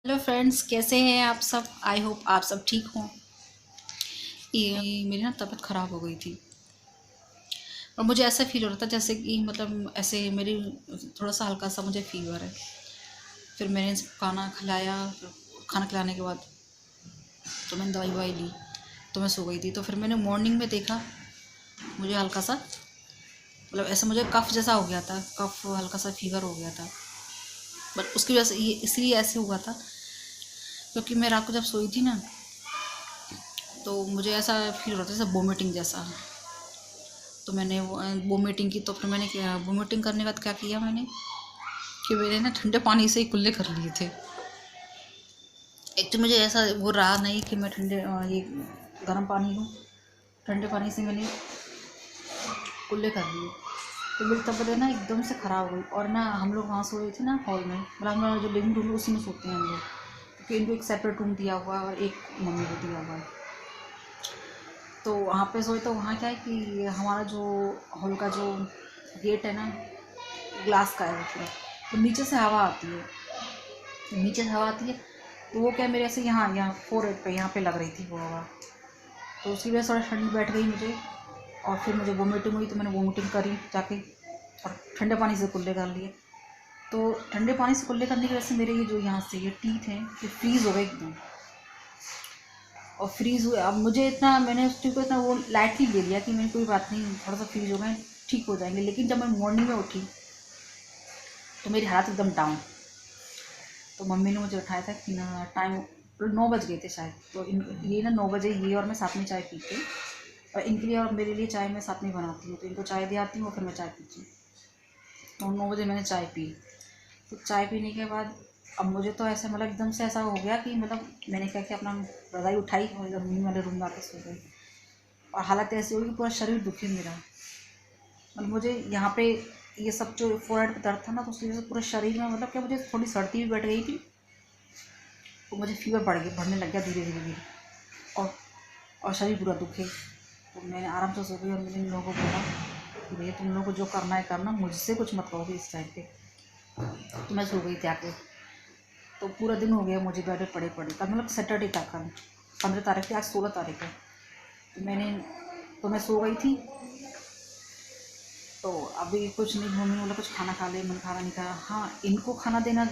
Hello friends, कैसे हैं आप सब। आई होप आप सब ठीक हों। ये मेरी ना तबीयत ख़राब हो गई थी और मुझे ऐसा फील हो रहा था जैसे कि मतलब ऐसे मेरी थोड़ा सा हल्का सा मुझे फीवर है। फिर मैंने इसको खाना खिलाया। फिर खाना खिलाने के बाद तो मैंने दवाई ववाई ली, तो मैं सो गई थी। तो फिर मैंने मॉर्निंग में देखा, मुझे हल्का सा मतलब ऐसा मुझे कफ़ जैसा हो गया था, कफ़ हल्का सा फीवर हो गया था। बट उसकी वजह से ये इसलिए ऐसे हुआ था क्योंकि मैं रात को जब सोई थी ना, तो मुझे ऐसा फील हो रहा था जैसे वोमिटिंग जैसा। तो मैंने वोमिटिंग की। तो फिर मैंने क्या, वोमिटिंग करने के बाद क्या किया मैंने कि मैंने ना ठंडे पानी से ही कुल्ले कर लिए थे। एक तो मुझे ऐसा वो रहा नहीं कि मैं ये गर्म पानी लूँ। ठंडे पानी से मैंने कुल्ले कर लिए। तो मेरी तबीयत ना एकदम से ख़राब हो गई। और ना हम लोग वहाँ सोए थे ना हॉल में, मतलब हमारा जो लिविंग रूम है उसी में सोते हैं हम लोग, क्योंकि इनको एक सेपरेट रूम दिया हुआ है और एक मम्मी को दिया हुआ है। तो वहाँ पे सोए। तो वहाँ क्या है कि हमारा जो हॉल का जो गेट है ना, ग्लास का है मतलब। तो नीचे से हवा आती है, नीचे से हवा आती है। तो वो क्या मेरे ऐसे यहाँ यहाँ फोरहेड पे यहाँ पे लग रही थी वो हवा। तो उसकी वजह से थोड़ा ठंड बैठ गई मुझे। और फिर मुझे वोमिटिंग हुई, तो मैंने वोमिटिंग करी जाके और ठंडे पानी से कुल्ले कर लिए। तो ठंडे पानी से कुल्ले करने की वजह से मेरे ये जो यहाँ से ये टीथ हैं ये फ्रीज़ हो गए एकदम। और फ्रीज़ हुए। अब मुझे इतना, मैंने उस चीज़ को इतना वो लाइटली ले लिया कि मैंने कोई बात नहीं, थोड़ा सा फ्रीज़ हो गए, ठीक हो जाएंगे। लेकिन जब मैं मॉर्निंग में उठी तो मेरी हालत एकदम डाउन। तो मम्मी ने मुझे उठाया था कि ना, टाइम 9 बज गए थे शायद। तो ये ना 9 बजे ये और मैं साथ में चाय पीते, और इनके लिए और मेरे लिए चाय मैं साथ में बनाती हूँ। तो इनको चाय दे आती हूँ और फिर मैं चाय पीती हूँ। तो 9 बजे मैंने चाय पी। तो चाय पीने के बाद अब मुझे तो ऐसा मतलब एकदम से ऐसा हो गया कि मतलब मैंने क्या किया, अपना रज़ाई उठाई और इधर मम्मी वाले रूम में आके सो गई। और हालत ऐसी होगी, पूरा शरीर दुखे मेरा। मतलब मुझे यहाँ पे ये सब जो फोरहेड पे दर्द था ना, तो उसकी वजह से पूरे शरीर में मतलब क्या, मुझे थोड़ी सर्दी भी बैठ गई थी। तो मुझे फीवर बढ़ने लग गया धीरे धीरे धीरे। और और शरीर पूरा दुखे। तो मैंने आराम से सो गई और मैंने इन लोगों को बोला कि भैया तुम लोगों को जो करना है करना, मुझसे कुछ मत करोगे इस टाइम पे। तो मैं सो गई थी आके। तो पूरा दिन हो गया मुझे बेड पे पड़े पड़े। कल मतलब सैटरडे था, कल 15 तारीख थी, आज 16 तारीख है। तो मैं सो गई थी। तो अभी कुछ नहीं, मम्मी ने बोला कुछ खाना खा ले, मैंने खाना नहीं खाया। हाँ, इनको खाना देना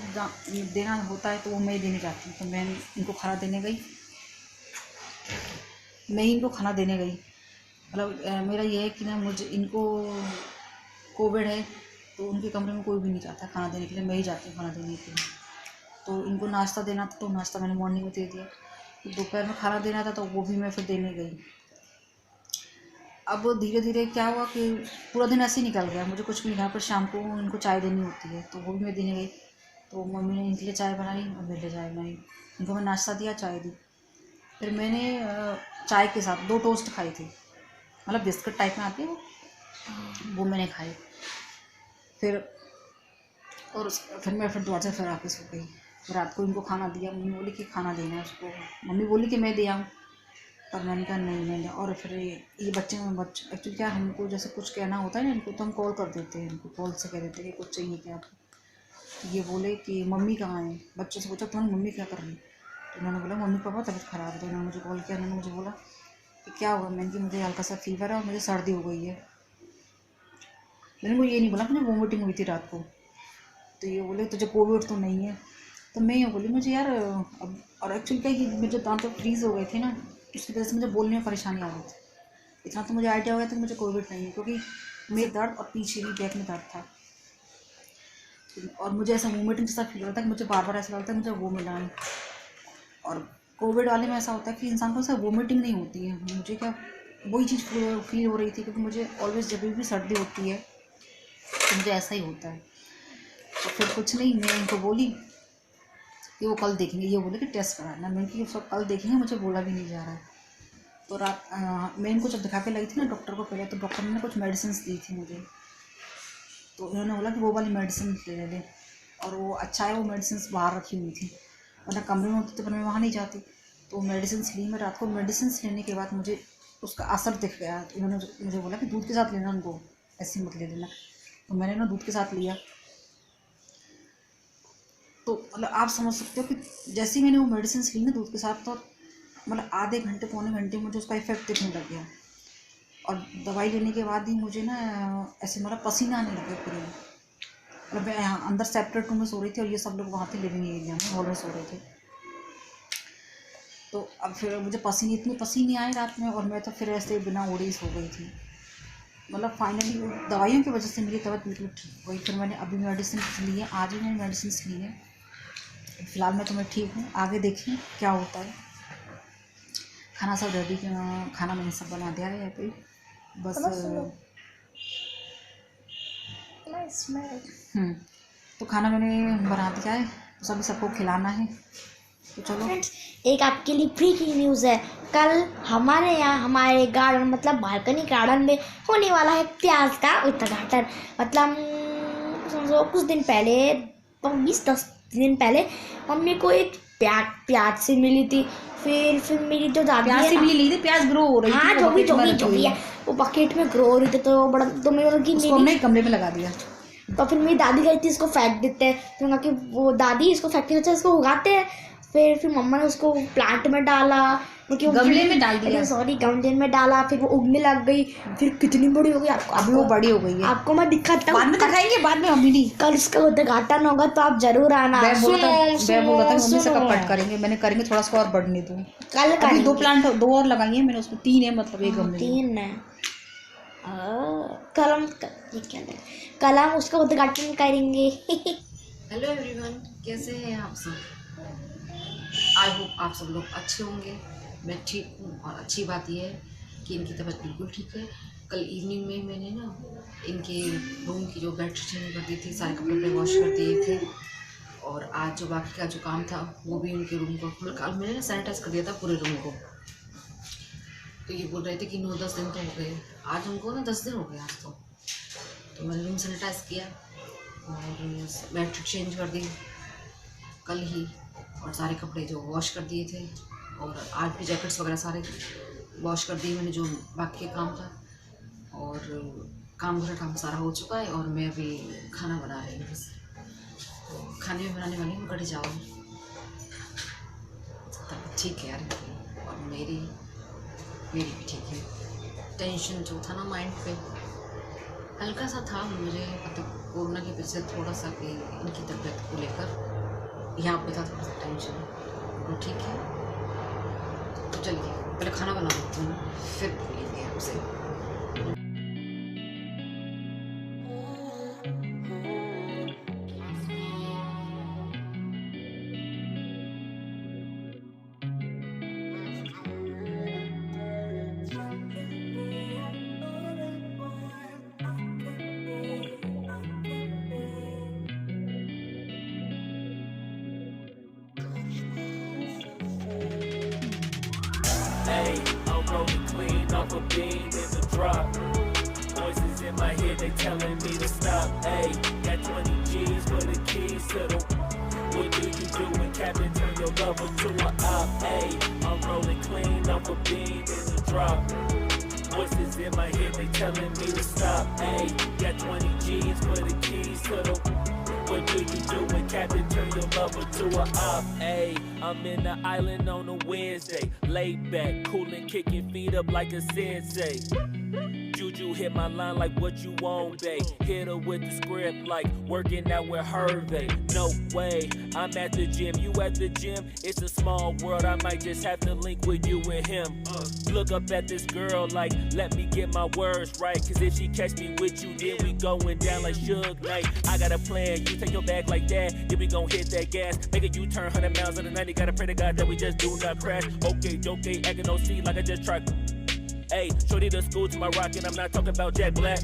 होता है तो वो मैं देने जाती हूँ। तो मैं इनको खाना देने गई, मैं ही इनको खाना देने गई। मतलब मेरा ये है कि ना, मुझे इनको कोविड है, तो उनके कमरे में कोई भी नहीं जाता खाना देने के लिए, मैं ही जाती हूँ खाना देने के लिए। तो इनको नाश्ता देना था, तो नाश्ता मैंने मॉर्निंग में दे दिया। दोपहर में खाना देना था, तो वो भी मैं फिर देने गई। अब धीरे धीरे क्या हुआ कि पूरा दिन ऐसे ही निकल गया, मुझे कुछ भी नहीं खाया। पर शाम को इनको चाय देनी होती है, तो वो भी मैं देने गई। तो मम्मी ने इनके लिए चाय बनाई और मेरे लिए चाय बनाई। इनको मैं नाश्ता दिया, चाय दी। फिर मैंने चाय के साथ 2 टोस्ट खाई थी, मतलब बिस्किट टाइप में आते हैं वो मैंने खाए। फिर फिर मैं फिर दोबारा से फिर वापस हो गई। रात को इनको खाना दिया, मम्मी बोली कि खाना देना है उसको। मम्मी बोली कि मैं दे आऊँ, पर मैंने कहा नहीं मैंने। और फिर ये बच्चे एक्चुअली क्या, हमको जैसे कुछ कहना होता है ना इनको, तो हम कॉल कर देते हैं, इनको कॉल से कह देते हैं कि कुछ चाहिए क्या आपको। तो ये बोले कि मम्मी कहाँ है। बच्चों से पूछा तुम्हारी मम्मी क्या कर रही। तो उन्होंने बोला मम्मी पापा तबीयत ख़राब है। तो उन्होंने मुझे कॉल किया, उन्होंने मुझे बोला कि क्या हुआ। मैंने कि मुझे हल्का सा फीवर है और मुझे सर्दी हो गई है। मैंने को ये नहीं बोला कि मुझे वोमिटिंग हुई थी रात को। तो ये बोले तुझे कोविड तो नहीं है। तो मैं ये बोली मुझे यार अब, और एक्चुअली क्या, ये मेरे दांत तो फ्रीज़ हो गए थे ना, उसकी वजह से मुझे बोलने में परेशानी आ रही थी। इतना तो मुझे आइडिया हो गया था कि मुझे कोविड नहीं है, क्योंकि मेरे दर्द और पीछे भी बैक में दर्द था। और मुझे ऐसा वोमिटिंग जैसा फील हो रहा था कि मुझे बार बार ऐसा लगता है मुझे वो मिला है। और कोविड वाले में ऐसा होता है कि इंसान को ऐसा वोमिटिंग नहीं होती है। मुझे क्या वही चीज़ फील हो रही थी, क्योंकि मुझे ऑलवेज जब भी सर्दी होती है तो मुझे ऐसा ही होता है। तो फिर कुछ नहीं, मैं इनको बोली कि वो कल देखेंगे। ये बोले कि टेस्ट कराना। मैंने कि सब कल देखेंगे, मुझे बोला भी नहीं जा रहा है। तो मैं इनको जब दिखा के लाई थी ना डॉक्टर को पहले, तो डॉक्टर ने कुछ मेडिसिन दी थी मुझे। तो इन्होंने बोला कि वो वाली मेडिसिन ले ले। और वो अच्छा है, वो मेडिसिन बाहर रखी हुई थी, वरना कमरे में होती तो फिर मैं वहाँ नहीं जाती। तो मेडिसिन ली मैं रात को। मेडिसिन लेने के बाद मुझे उसका असर दिख गया। तो इन्होंने मुझे बोला कि दूध के साथ लेना उनको, ऐसे मत ले लेना। तो मैंने ना दूध के साथ लिया। तो मतलब आप समझ सकते हो कि जैसे ही मैंने वो मेडिसिन ली ना दूध के साथ, तो मतलब आधे घंटे पौने घंटे में मुझे उसका इफेक्ट दिखने लग गया। और दवाई लेने के बाद ही मुझे ना ऐसे मतलब पसीना आने लगे पूरे। मतलब मैं यहाँ अंदर सेपरेट रूम में सो रही थी और ये सब लोग वहाँ थे लिविंग एरिया में, हॉल में सो रहे थे। तो अब फिर मुझे इतने पसीने आए रात में, और मैं तो फिर ऐसे बिना ओढ़े ही सो गई थी। मतलब फाइनली दवाइयों की वजह से मेरी तबीयत बिल्कुल ठीक हो गई। फिर मैंने अभी मेडिसिन ली है, आज भी मैंने मेडिसिन ली है। फ़िलहाल मैं तो मैं ठीक हूँ, आगे देखें क्या होता है। खाना सब रेडी, खाना मैंने सब बना दिया है यहाँ पे, बस तो खाना मैंने बना दिया है, सभी सबको खिलाना है। तो चलो फ्रेंड्स, एक आपके लिए ब्रेकिंग न्यूज़ है। कल हमारे यहाँ हमारे गार्डन मतलब बालकनी गार्डन में होने वाला है प्याज का उद्घाटन। मतलब समझो कुछ दिन पहले 20-10 दिन पहले मम्मी को एक प्याज से मिली थी। फिर मेरी जो दादी प्याज से मिली थी, प्याज ग्रो हो रही थी। हाँ, जो भी है वो बकेट में ग्रो हो रही थी। तो बड़ा तो मेरे कमरे में लगा दिया। तो फिर मेरी दादी कहती थी इसको फेंक देते हैं। तो मैंने कहा कि वो दादी इसको फेंकने से इसको उगाते हैं। फिर मम्मा ने उसको प्लांट में डाला, गमले में डाल दिया, गमले में डाला। फिर वो उगने लग गई, फिर कितनी बड़ी हो गई। अभी वो बड़ी हो गई है। आपको मैं दिखाता हूँ, बाद में दिखाएंगे, बाद में मम्मी नहीं। कल इसका उद्घाटन होगा तो आप जरूर आना। मैं बोल रहा था मम्मी से कब कट करेंगे, मैंने करेंगे थोड़ा सा और बढ़ने दूँ। कल अभी 2 प्लांट 2 और लगाई है मैंने, उसमें 3 है, मतलब एक गमले 3 है। कल हम उसका उद्घाटन करेंगे। हेलो एवरीवन, कैसे हैं आप सब? आई होप आप सब लोग अच्छे होंगे। मैं ठीक हूँ, और अच्छी बात यह है कि इनकी तबीयत बिल्कुल ठीक है। कल इवनिंग में मैंने ना इनके रूम की जो बेड चेंज कर दी थी, सारे कपड़े वॉश कर दिए थे, और आज जो बाकी का जो काम था वो भी उनके रूम को कल मैंने ना सैनिटाइज कर दिया था पूरे रूम को। तो ये बोल रहे थे कि 9-10 दिन तो हो गए, आज उनको ना 10 दिन हो गए आज तो मैंने रूम सैनिटाइज किया और बेडशीट चेंज कर दी कल ही, और सारे कपड़े जो वॉश कर दिए थे, और आज भी जैकेट्स वगैरह सारे वॉश कर दिए मैंने, जो बाकी का काम था। और काम घर काम सारा हो चुका है, और मैं अभी खाना बना रही हूँ। बस खाने में बनाने वाली हूँ कढ़ी चावल। ठीक है यार, और मेरी भी ठीक है। टेंशन जो था ना माइंड पे हल्का सा था, मुझे मतलब कोरोना के पीछे थोड़ा सा कि इनकी तबीयत को लेकर यहाँ पे था थोड़ा सा टेंशन। वो ठीक है, तो चलिए पहले खाना बना लेती हूँ, फिर बोलेंगे आपसे। Hey, I'm rolling clean off a bean in the drop. Voices in my head, they telling me to stop. Hey, got 20 G's for the keys to the. What do you do when Captain turn your lover to an op? Hey, I'm rolling clean off a bean in the drop. Voices in my head, they telling me to stop. Hey, got 20 G's for the keys to the. What do you do when Captain turn your lover to a op? Hey, I'm in the island on a Wednesday, laid back, coolin', kicking feet up like a sensei. Juju hit my line like what you want, babe. Hit her with the script like working out with Hervey. No way, I'm at the gym, you at the gym. It's a small world, I might just have to link with you and him. Look up at this girl like, let me get my words right. Cause if she catch me with you, then we going down like Suge Knight. I got a plan, you take your back like that, then we gon' hit that gas. Make a U-turn 100 miles on the 90, gotta pray to God that we just do not crash. Okay, acting no C like I just tried. Hey, shorty the school to my rocket, I'm not talking about Jack Black.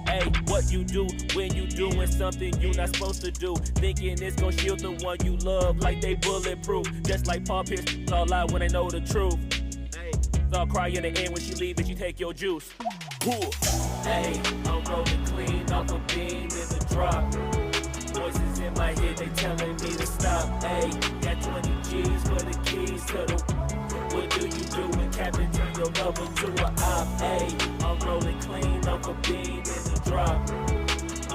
Hey, what you do when you doing something you not supposed to do? Thinking it's gon' shield the one you love like they bulletproof. Just like Paul Pierce, all out when they know the truth. Hey, they'll cry in the end when she leave and she take your juice. Cool. Hey, I'm rolling clean off a beam in the drop. Voices in my head, they telling me to stop. Hey, got 20 G's for the keys to the. What do you do when Captain turn your lover to a op? Hey, I'm rolling clean off a beam in the drop.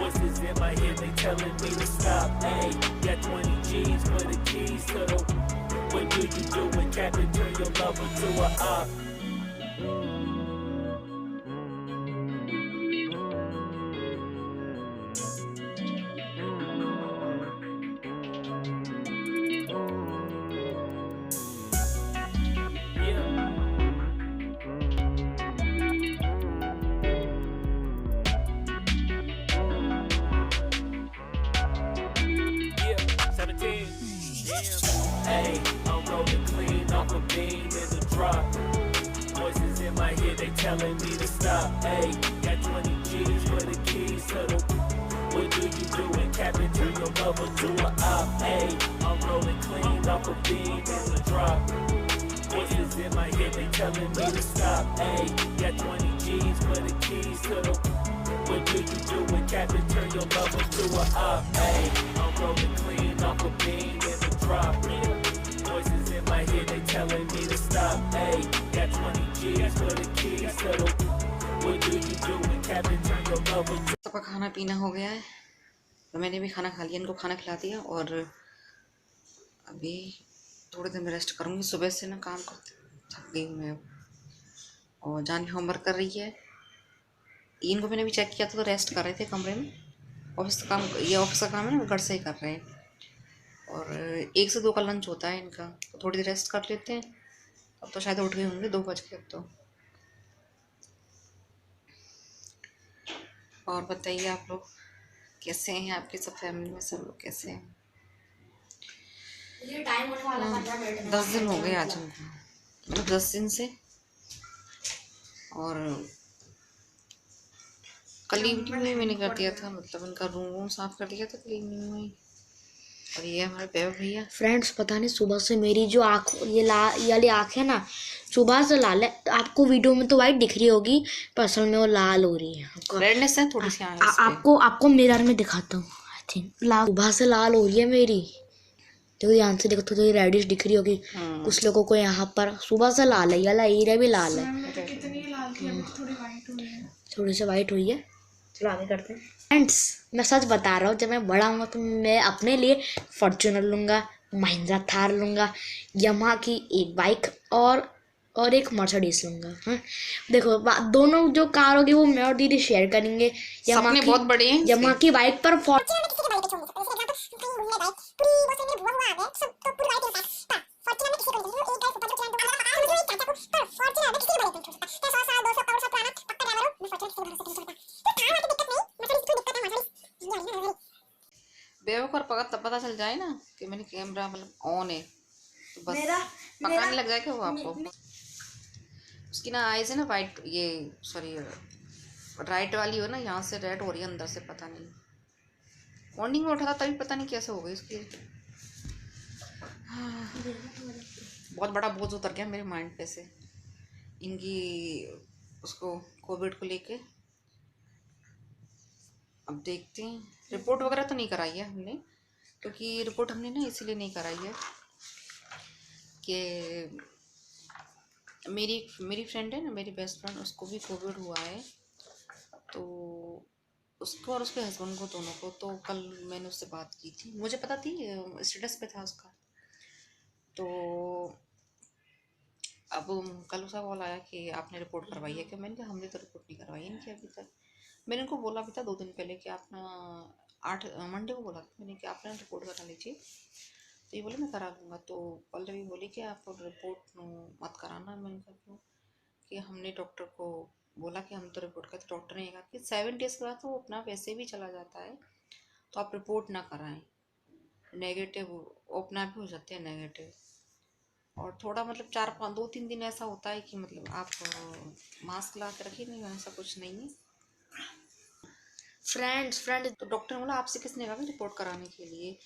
Voices in my head, they telling me to stop. Hey, got 20 G's for the keys to the. What do you do when Captain turn your lover to a op? Yeah. Yeah, 17. Damn. Hey, I'm rolling clean off a beam in the drop. Voices in my head, they telling me to stop. Hey, got 20 G's for the keys to the. What do you do when Captain turn your lover to a op? Hey, I'm rolling clean off a beam in the drop. Voices in my head, they telling me to stop. Hey, got 20 G's for the keys to the. What do you do when Captain turn your lover to a op? Hey, I'm rolling clean off a beam in the drop. Voices in my head, they telling me to stop. Hey, got 20 G's for the keys to the. What do you do when Captain turn your lover to सबका खाना पीना हो गया है, तो मैंने भी खाना खा लिया, इनको खाना खिला दिया और अभी थोड़ी देर में रेस्ट करूँगी। सुबह से ना काम करते थक गई हूँ मैं अब। और जान भी होमवर्क कर रही है। इनको मैंने भी चेक किया था तो रेस्ट कर रहे थे कमरे में। ऑफिस का काम, ये ऑफिस का काम है ना, घर से ही कर रहे हैं। और 1 से 2 का लंच होता है इनका, तो थोड़ी देर रेस्ट कर लेते हैं। अब तो शायद उठ गए होंगे, 2 बज गए अब तो। और बताइए आप लोग कैसे हैं, आपके सब फैमिली में सब लोग कैसे हैं? ये टाइम होने वाला 15 मिनट 10 दिन हो गए आज हमको, मतलब 10 दिन से। और कल इवनिंग में मैंने कर दिया था, मतलब इनका रूम साफ कर दिया था कल इवनिंग में। और ये हमारे बेबा भैया। फ्रेंड्स, पता नहीं सुबह से मेरी जो आँख, ये वाली आँख है ना, सुबह से लाल है। आपको वीडियो में तो वाइट दिख रही होगी, पर असल में वो लाल हो रही है। रेडनेस है थोड़ी सी आँख पे। आपको मिरर में दिखाता हूँ। आई थिंक सुबह से लाल हो रही है मेरी। देखो यहाँ से देखो तो ये रेडिश दिख रही होगी कुछ लोगों को। यहाँ पर सुबह से लाल है, ये वाला एरिया भी लाल है। कितनी लाल थी, अभी थोड़ी वाइट हुई है। थोड़ी सी वाइट हुई है। चलो आगे करते हैं। फ्रेंड्स, मैं सच बता रहा हूँ, जब मैं बड़ा हूँगा तो मैं अपने लिए फॉर्च्यूनर लूँगा, महिंद्रा थार लूँगा, यमाहा की एक बाइक और एक मर्सिडीज लूँगा। हाँ, देखो दोनों जो कार होगी वो मैं और दीदी शेयर करेंगे। सपने बहुत बड़े हैं। यमाहा की बाइक पर बेवकूफ पता चल जाए ना कि मैंने कैमरा मतलब ऑन है, तो बस पकड़ने लग जाएगा वो आपको। उसकी ना आईज है ना वाइट, ये सॉरी राइट वाली हो ना, यहाँ से रेड हो रही है अंदर से, पता नहीं। मॉर्निंग में उठा था तभी पता नहीं कैसे हो गई उसकी। बहुत बड़ा बोझ उतर गया मेरे माइंड पे से इनकी, उसको कोविड को लेके। अब देखते हैं, रिपोर्ट वगैरह तो नहीं कराई है हमने, क्योंकि रिपोर्ट हमने ना इसीलिए नहीं कराई है कि मेरी फ्रेंड है ना, मेरी बेस्ट फ्रेंड, उसको भी कोविड हुआ है। तो उसको और उसके हस्बैंड को, दोनों को। तो कल मैंने उससे बात की थी, मुझे पता थी, स्टेटस पे था उसका। तो अब कल उसका कॉल आया कि आपने रिपोर्ट करवाई है क्या? मैंने कहा हमने तो रिपोर्ट नहीं करवाई इनकी अभी तक। मैंने उनको बोला भी था 2 दिन पहले कि आप ना 8 मंडे को बोला था मैंने कि आप ना रिपोर्ट करा लीजिए। तो ये बोले मैं करा लूँगा। तो पल्लवी बोली कि आप रिपोर्ट मत कराना। मैंने कहा क्यों? कि हमने डॉक्टर को बोला कि हम तो रिपोर्ट करते। डॉक्टर ने कहा कि 7 डेज़ के बाद तो अपना वैसे भी चला जाता है, तो आप रिपोर्ट ना कराएं, नेगेटिव अपना भी हो जाते हैं नेगेटिव। और थोड़ा मतलब 2-3 दिन ऐसा होता है कि मतलब आप मास्क ला के रखिए, नहीं ऐसा कुछ नहीं है। फ्रेंड्स तो डॉक्टर ने बोला आपसे किसने कहा रिपोर्ट कराने के लिए,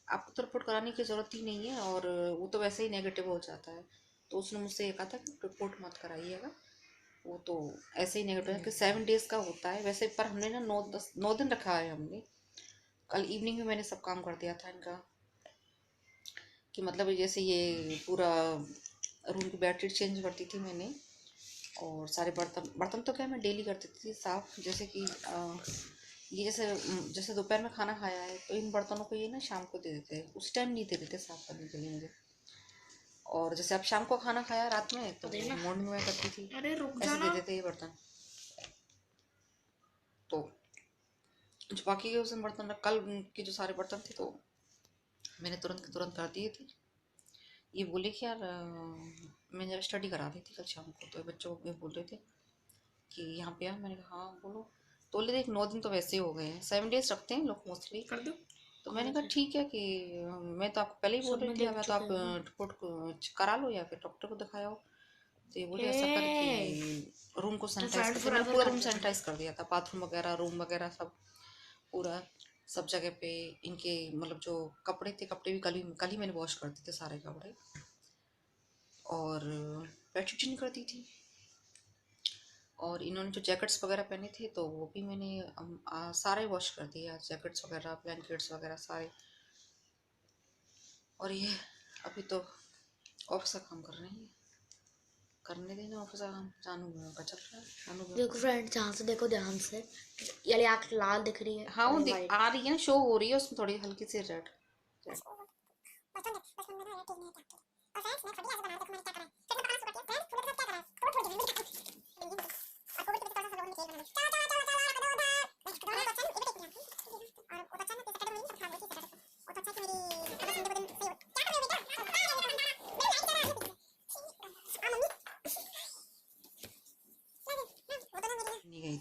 आपको तो रिपोर्ट कराने की ज़रूरत ही नहीं है, और वो तो वैसे ही नेगेटिव हो जाता है। तो उसने मुझसे ये कहा था कि रिपोर्ट मत कराइएगा, वो तो ऐसे ही नेगेटिव है कि 7 डेज़ का होता है वैसे। पर हमने ना 9 दिन रखा है हमने। कल इवनिंग में मैंने सब काम कर दिया था इनका, कि मतलब जैसे ये पूरा रूम की बेडशीट चेंज करती थी मैंने, और सारे बर्तन तो क्या मैं डेली करती थी साफ़। जैसे कि ये जैसे दोपहर में खाना खाया है तो इन बर्तनों को ये ना शाम को दे देते हैं, उस टाइम नहीं दे देते साफ करने के लिए मुझे। और जैसे अब शाम को खाना खाया रात में तो मॉर्निंग में करती थी, अरे रुक ऐसे जाना। दे देते ये बर्तन। तो जो बाकी के उस दिन बर्तन कल के जो सारे बर्तन थे तो मैंने तुरंत के तुरंत कर दिए थे। ये बोले कि यार मैं जब स्टडी करा दी थी कल शाम को तो बच्चों को बोल रहे थे कि यहाँ पे आ। मैंने कहा हाँ बोलो। तो बोले देख 9 दिन तो वैसे ही हो गए हैं, 7 डेज रखते हैं लोग मोस्टली। कर दो। तो मैंने कहा ठीक है कि मैं तो आपको पहले ही बोल रही थी मैं तो आप रिपोर्ट को करा लो या फिर डॉक्टर को दिखाओ। तो ये बोले ऐसा कर कि रूम को सैनिटाइज कर, मैंने पूरा रूम सैनिटाइज कर दिया था, बाथरूम वगैरह रूम वगैरह सब पूरा सब जगह पे। इनके मतलब जो कपड़े थे कपड़े भी कल ही मैंने वॉश कर दिए थे सारे कपड़े, और बेडशीट चेंज कर दी थी। और इन्होंने जो जैकेट्स वगैरह पहने थे तो वो भी मैंने सारे वॉश कर दिया, जैकेट्स वगैरह ब्लैंकेट्स वगैरह सारे। और ये अभी तो ऑफिस का काम कर रही है, करने देना ऑफिस का काम। जानू का चल रहा है, जानू देखो फ्रेंड्स यहाँ से देखो ध्यान से, ये आँख लाल दिख रही है। हाँ वो आ रही है ना, शो हो रही है उसमें थोड़ी हल्की सी रेड।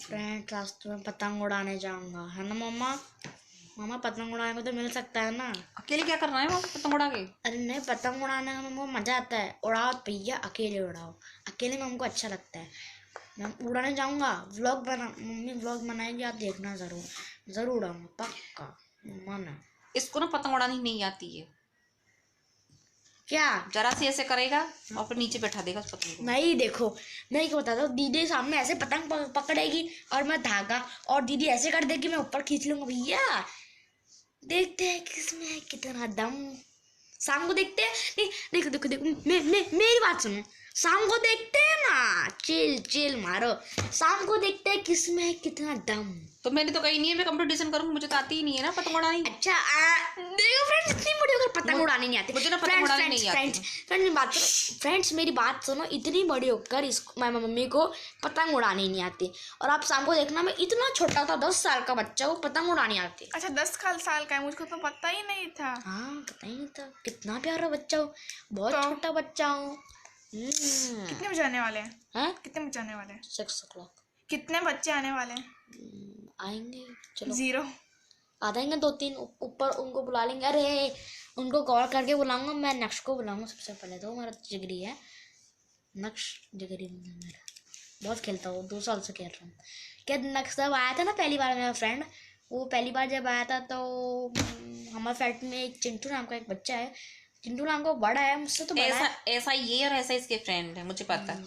फ्रेंड्स आज तो मैं पतंग उड़ाने जाऊंगा, है ना मम्मा? मामा पतंग उड़ाने को तो मिल सकता है ना। अकेले क्या करना है वहाँ पतंग उड़ा के? अरे नहीं, पतंग उड़ाने में वो मजा आता है। उड़ाओ भैया, अकेले उड़ाओ, अकेले में हमको अच्छा लगता है। मैं उड़ाने जाऊंगा, व्लॉग मम्मी व्लॉग बनाएगी, आप देखना जरूर उड़ाऊंगा पक्का, मन है। इसको ना पतंग उड़ानी नहीं आती है क्या? जरा सी ऐसे करेगा और फिर नीचे बैठा देगा उस पतंग को। नहीं देखो, मैं क्या बताता हूँ, दीदी सामने ऐसे पतंग पकड़ेगी और मैं धागा, और दीदी ऐसे कर देगी, मैं ऊपर खींच लूंगा। भैया देखते हैं किसमें है कितना दम। शाम को देखते हैं। नहीं देखो देखो देखो, मेरी बात सुनो, शाम को देखते हैं ना, चिल मारो, शाम को देखते हैं किसमें है कितना दम। तो मैंने तो कही नहीं है मैं कंपटीशन करूंगी, मुझे तो आती ही नहीं है ना पतंग उड़ानी। अच्छा देखो फ्रेंड्स, इतनी बड़ी होकर पतंग उड़ानी नहीं आती मुझे ना, पतंग उड़ानी नहीं आती। फ्रेंड्स मेरी बात सुनो, इतनी बड़ी होकर इसको मैं मम्मी को पतंग उड़ानी नहीं आती। और आप शाम को देखना, मैं इतना छोटा था, 10 साल का बच्चा, वो पतंग उड़ानी आती। अच्छा 10 साल का है, मुझको तो पता ही नहीं था। हाँ पता ही नहीं था, कितना प्यारा बच्चा हो, बहुत तो? छोटा बच्चा हो। कितने बजे आने वाले हैं? हैं? कितने बजे आने वाले हैं? 6 o'clock कितने बच्चे आने वाले हैं? आएंगे, चलो 0। आ जाएंगे 2-3 ऊपर, उनको बुला लेंगे। अरे उनको कॉल करके बुलाऊंगा, मैं नक्श को बुलाऊंगा सबसे पहले। तो मेरा जिगरी है नक्श, जिगरी मेरा बहुत खेलता हूँ, 2 साल से खेल रहा हूँ। क्या नक्श जब आया था ना पहली बार, मेरा फ्रेंड, वो पहली बार जब आया था तो हमारे फ्लैट में एक चिंटू नाम का एक बच्चा है, चिंटू नाम का बड़ा है, मुझसे तो बड़ा है। ऐसा ये और ऐसा इसके फ्रेंड है, मुझे पता है।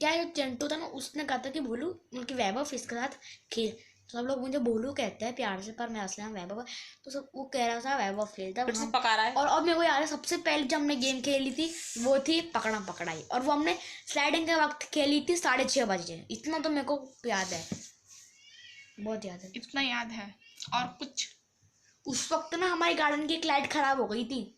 क्या है, चिंटू था ना, उसने कहा था कि भोलू उनकी वैभव इसके साथ खेल। तो सब लोग मुझे भोलू कहते हैं प्यार से, पर मैं असली नाम वैभव है। तो सब वो कह रहा था वैभव खेलता है, फिर से पका रहा है। और मेरे को याद है सबसे पहले जब हमने गेम खेली थी वो थी पकड़ा पकड़ाई, और वो हमने स्लाइडिंग के वक्त खेली थी 6:30 बजे। इतना तो मेरे को याद है, बहुत याद है। इतना याद है। और कुछ? उस वक्त ना हमारे गार्डन की एक लाइट खराब हो गई थी।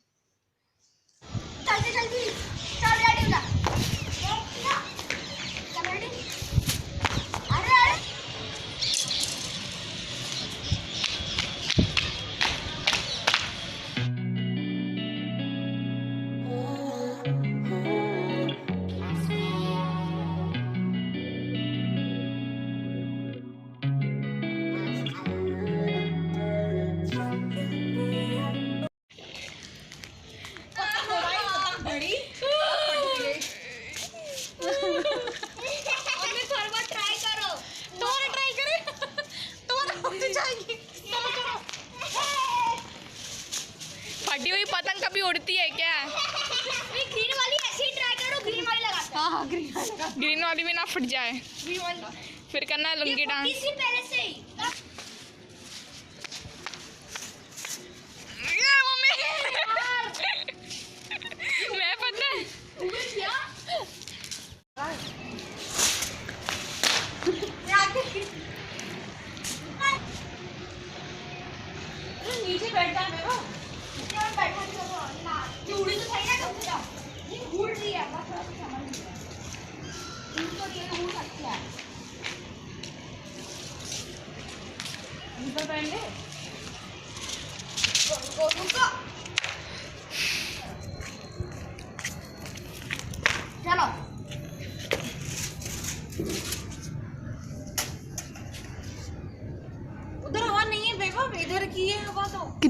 फटी हुई पतंग कभी उड़ती है क्या? ग्रीन वाली ऐसे ही ट्राई करो, ग्रीन वाली लगा। हाँ ग्रीन वाली भी ना फट जाए, फिर करना है लुंगी डांस। पहले से ही मैं पता है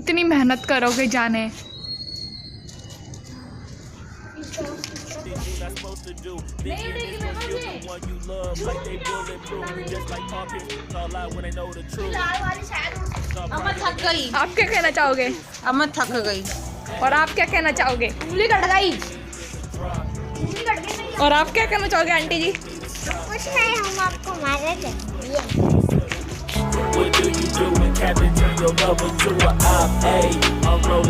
कितनी मेहनत करोगे जाने। Not supposed to do. Thinking it's gonna kill the one you love, like they bulletproof. Just like pockets, all out when they know the truth. अम्मा थक गई, आप क्या कहना चाहोगे? अम्मा थक गई। और आप क्या कहना चाहोगे? उंगली कट गई। और आप क्या कहना चाहोगे आंटी जी? कुछ नहीं, हम आपको मारेंगे। What do you do when Captain turn your lover to a op? Ay, I'm rolling.